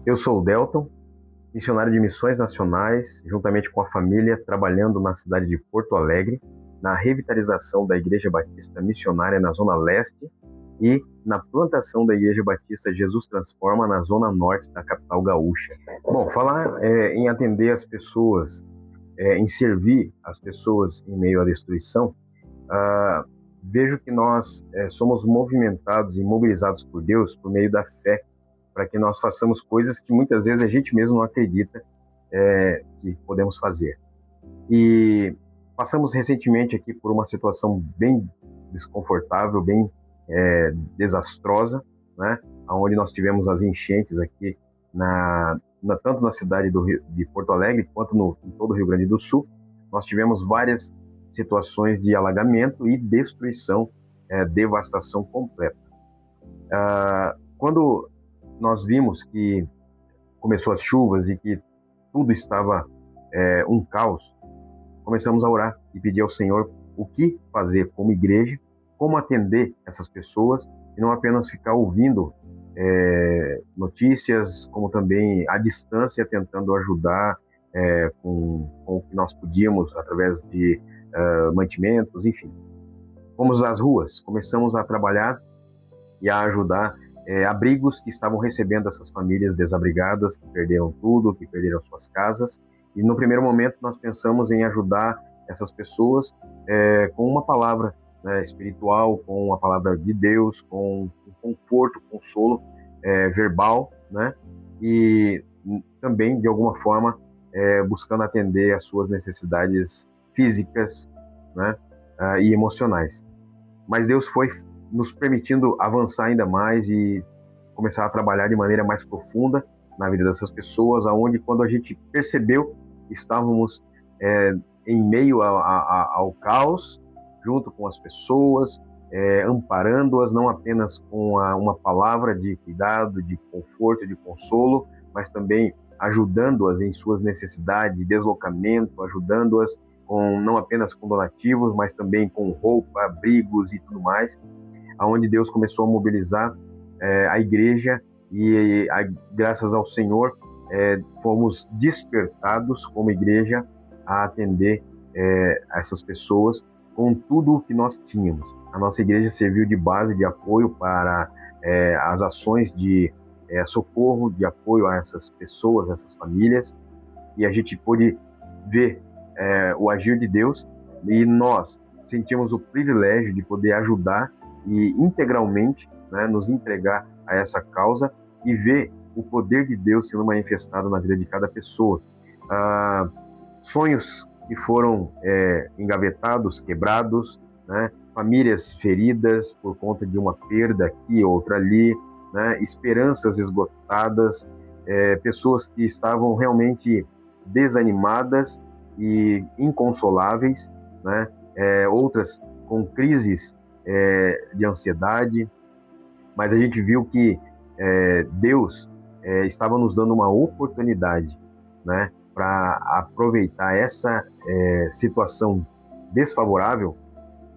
Eu sou o Delton, missionário de missões nacionais, juntamente com a família, trabalhando na cidade de Porto Alegre, na revitalização da Igreja Batista Missionária na Zona Leste e na plantação da Igreja Batista Jesus Transforma na Zona Norte da capital gaúcha. Bom, falar em atender as pessoas, em servir as pessoas em meio à destruição, vejo que nós somos movimentados e mobilizados por Deus por meio da fé, para que nós façamos coisas que muitas vezes a gente mesmo não acredita que podemos fazer. E passamos recentemente aqui por uma situação bem desconfortável, bem desastrosa, né? Onde nós tivemos as enchentes aqui, tanto na cidade de Porto Alegre, quanto em todo o Rio Grande do Sul. Nós tivemos várias situações de alagamento e destruição, devastação completa. Quando nós vimos que começou as chuvas e que tudo estava um caos, começamos a orar e pedir ao Senhor o que fazer como igreja, como atender essas pessoas e não apenas ficar ouvindo notícias, como também à distância tentando ajudar com o que nós podíamos através de mantimentos, enfim. Fomos às ruas, começamos a trabalhar e a ajudar abrigos que estavam recebendo essas famílias desabrigadas, que perderam tudo, que perderam suas casas. E no primeiro momento nós pensamos em ajudar essas pessoas com uma palavra espiritual, com a palavra de Deus, com conforto, consolo verbal, né? E também, de alguma forma, buscando atender às suas necessidades físicas, né? E emocionais. Mas Deus foi nos permitindo avançar ainda mais e começar a trabalhar de maneira mais profunda na vida dessas pessoas, aonde quando a gente percebeu, estávamos em meio ao caos, junto com as pessoas, amparando-as, não apenas com uma palavra de cuidado, de conforto, de consolo, mas também ajudando-as em suas necessidades de deslocamento, ajudando-as não apenas com donativos, mas também com roupa, abrigos e tudo mais, aonde Deus começou a mobilizar a igreja e graças ao Senhor fomos despertados como igreja a atender essas pessoas com tudo o que nós tínhamos. A nossa igreja serviu de base de apoio para as ações de socorro, de apoio a essas pessoas, essas famílias, e a gente pôde ver o agir de Deus, e nós sentimos o privilégio de poder ajudar e integralmente, né, nos entregar a essa causa e ver o poder de Deus sendo manifestado na vida de cada pessoa. Sonhos que foram engavetados, quebrados, né, famílias feridas por conta de uma perda aqui, outra ali, né, esperanças esgotadas, pessoas que estavam realmente desanimadas e inconsoláveis, né, outras com crises de ansiedade, mas a gente viu que Deus estava nos dando uma oportunidade, né, para aproveitar essa situação desfavorável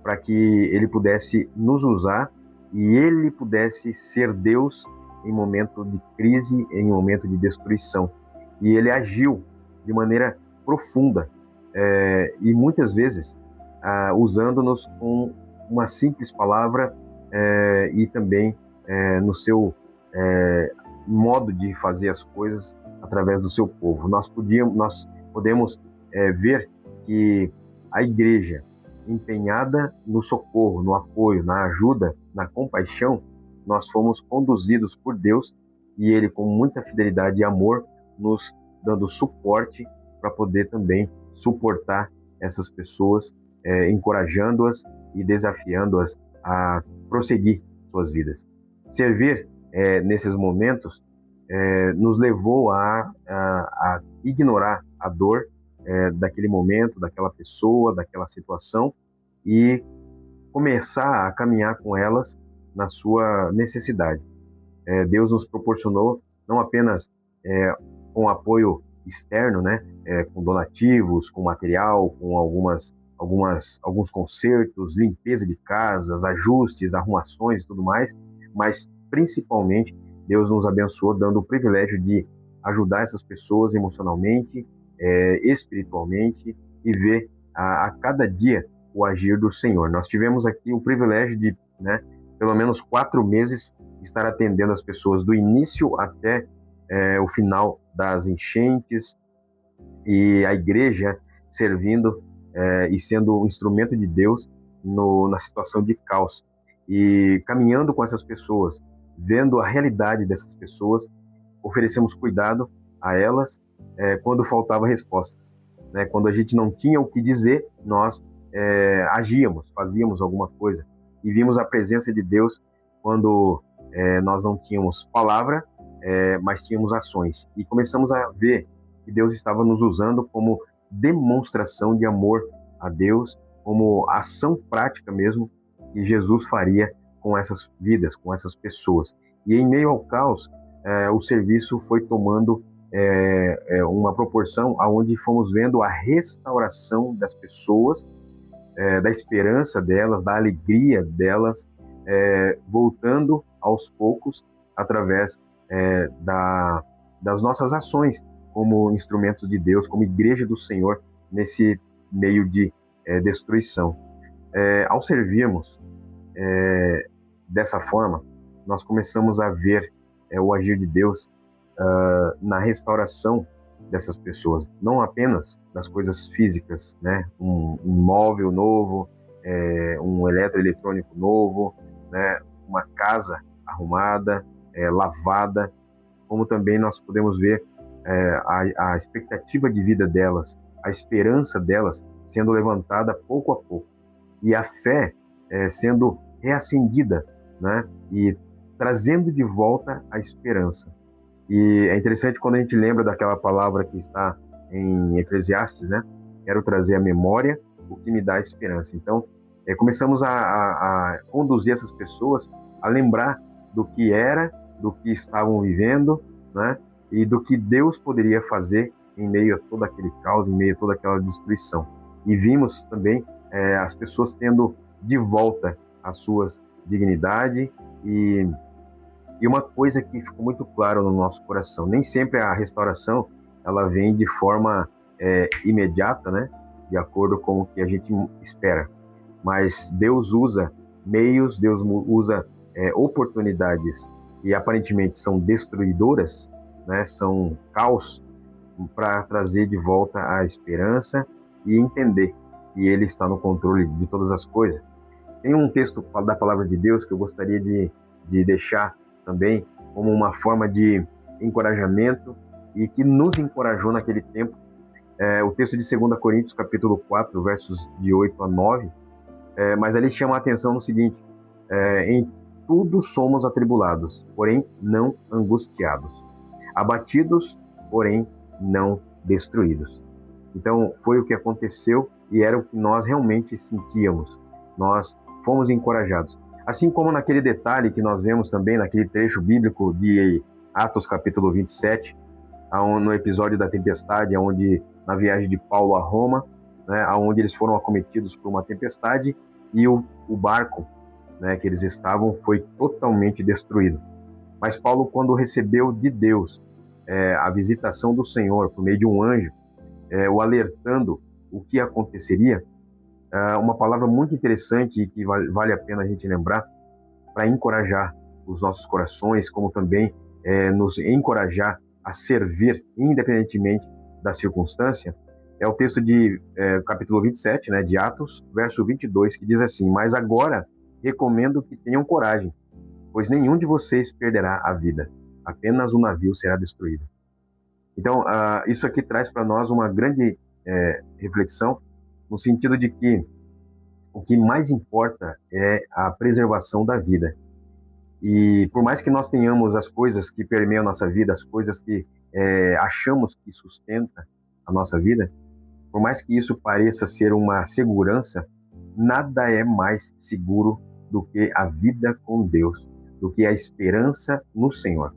para que Ele pudesse nos usar e Ele pudesse ser Deus em momento de crise, em momento de destruição. E Ele agiu de maneira profunda e muitas vezes usando-nos com uma simples palavra e também no seu modo de fazer as coisas através do seu povo. Nós podemos ver que a igreja empenhada no socorro, no apoio, na ajuda, na compaixão, nós fomos conduzidos por Deus e Ele com muita fidelidade e amor nos dando suporte para poder também suportar essas pessoas, encorajando-as e desafiando-as a prosseguir suas vidas. Servir nesses momentos nos levou a ignorar a dor daquele momento, daquela pessoa, daquela situação e começar a caminhar com elas na sua necessidade. Deus nos proporcionou não apenas com apoio externo, né, com donativos, com material, com alguns consertos, limpeza de casas, ajustes, arrumações e tudo mais, mas principalmente Deus nos abençoou dando o privilégio de ajudar essas pessoas emocionalmente, espiritualmente, e ver a cada dia o agir do Senhor. Nós tivemos aqui o privilégio de, né, pelo menos 4 meses, estar atendendo as pessoas do início até o final das enchentes, e a igreja servindo e sendo um instrumento de Deus na situação de caos. E caminhando com essas pessoas, vendo a realidade dessas pessoas, oferecemos cuidado a elas quando faltava respostas. Né? Quando a gente não tinha o que dizer, nós agíamos, fazíamos alguma coisa. E vimos a presença de Deus quando nós não tínhamos palavra, mas tínhamos ações. E começamos a ver que Deus estava nos usando como demonstração de amor a Deus, como ação prática mesmo que Jesus faria com essas vidas, com essas pessoas. E em meio ao caos, o serviço foi tomando uma proporção aonde fomos vendo a restauração das pessoas, da esperança delas, da alegria delas, voltando aos poucos através das nossas ações como instrumentos de Deus, como igreja do Senhor nesse meio de destruição. Ao servirmos dessa forma, nós começamos a ver o agir de Deus na restauração dessas pessoas, não apenas das coisas físicas, né? Um móvel novo, um eletroeletrônico novo, né? Uma casa arrumada, lavada, como também nós podemos ver a expectativa de vida delas, a esperança delas sendo levantada pouco a pouco, e a fé sendo reacendida, né? E trazendo de volta a esperança. E é interessante quando a gente lembra daquela palavra que está em Eclesiastes, né? Quero trazer à memória o que me dá esperança. Então, começamos a conduzir essas pessoas a lembrar do que era, do que estavam vivendo, né? E do que Deus poderia fazer em meio a todo aquele caos, em meio a toda aquela destruição. E vimos também as pessoas tendo de volta as suas dignidade e uma coisa que ficou muito claro no nosso coração: nem sempre a restauração ela vem de forma imediata, né? De acordo com o que a gente espera. Mas Deus usa meios, Deus usa oportunidades que aparentemente são destruidoras, né? São caos, para trazer de volta a esperança e entender que Ele está no controle de todas as coisas. Tem um texto da Palavra de Deus que eu gostaria de deixar também como uma forma de encorajamento e que nos encorajou naquele tempo. O texto de 2 Coríntios, capítulo 4, versos de 8 a 9, mas ali chama a atenção no seguinte: em tudo somos atribulados, porém não angustiados, abatidos, porém não destruídos. Então foi o que aconteceu e era o que nós realmente sentíamos. Nós fomos encorajados. Assim como naquele detalhe que nós vemos também naquele trecho bíblico de Atos capítulo 27, no episódio da tempestade, onde na viagem de Paulo a Roma, né, onde eles foram acometidos por uma tempestade e o barco, né, que eles estavam foi totalmente destruído. Mas Paulo, quando recebeu de Deus a visitação do Senhor por meio de um anjo, o alertando o que aconteceria, uma palavra muito interessante que vale a pena a gente lembrar para encorajar os nossos corações, como também nos encorajar a servir independentemente da circunstância, é o texto de capítulo 27, né, de Atos, verso 22, que diz assim: mas agora recomendo que tenham coragem, pois nenhum de vocês perderá a vida, apenas o navio será destruído. Então, isso aqui traz para nós uma grande reflexão, no sentido de que o que mais importa é a preservação da vida. E por mais que nós tenhamos as coisas que permeiam a nossa vida, as coisas que achamos que sustentam a nossa vida, por mais que isso pareça ser uma segurança, nada é mais seguro do que a vida com Deus, do que a esperança no Senhor.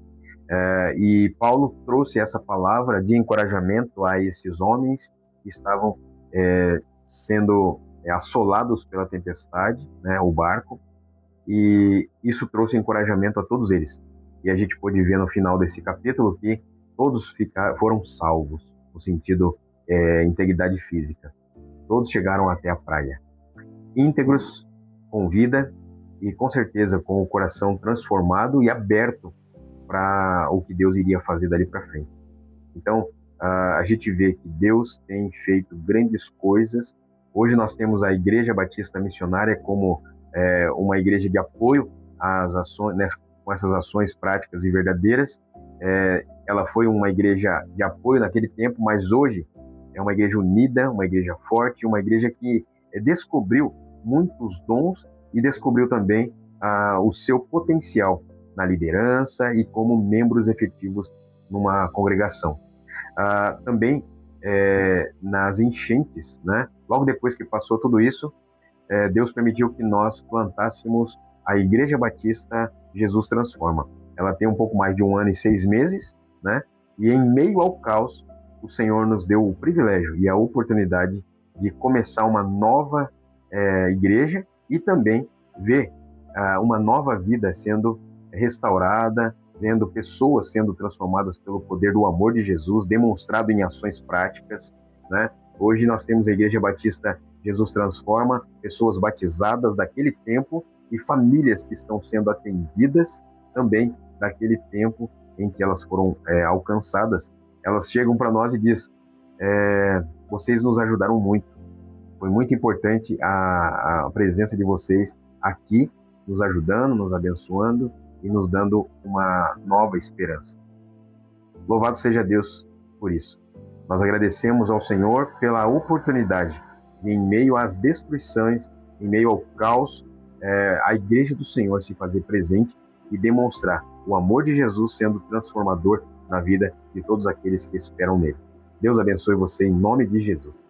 E Paulo trouxe essa palavra de encorajamento a esses homens que estavam sendo assolados pela tempestade, né, o barco, e isso trouxe encorajamento a todos eles. E a gente pôde ver no final desse capítulo que todos foram salvos, no sentido integridade física. Todos chegaram até a praia, íntegros, com vida e com certeza com o coração transformado e aberto para o que Deus iria fazer dali para frente. Então, a gente vê que Deus tem feito grandes coisas. Hoje nós temos a Igreja Batista Missionária como uma igreja de apoio às ações, com essas ações práticas e verdadeiras. Ela foi uma igreja de apoio naquele tempo, mas hoje é uma igreja unida, uma igreja forte, uma igreja que descobriu muitos dons e descobriu também o seu potencial na liderança e como membros efetivos numa congregação. Também nas enchentes, né? Logo depois que passou tudo isso, Deus permitiu que nós plantássemos a Igreja Batista Jesus Transforma. Ela tem um pouco mais de 1 ano e 6 meses, né? E em meio ao caos, o Senhor nos deu o privilégio e a oportunidade de começar uma nova igreja e também ver uma nova vida sendo restaurada, vendo pessoas sendo transformadas pelo poder do amor de Jesus, demonstrado em ações práticas, né? Hoje nós temos a Igreja Batista Jesus Transforma, pessoas batizadas daquele tempo e famílias que estão sendo atendidas também daquele tempo em que elas foram alcançadas. Elas chegam para nós e dizem, vocês nos ajudaram muito, foi muito importante a presença de vocês aqui, nos ajudando, nos abençoando e nos dando uma nova esperança. Louvado seja Deus por isso. Nós agradecemos ao Senhor pela oportunidade de, em meio às destruições, em meio ao caos, a Igreja do Senhor se fazer presente e demonstrar o amor de Jesus sendo transformador na vida de todos aqueles que esperam nele. Deus abençoe você em nome de Jesus.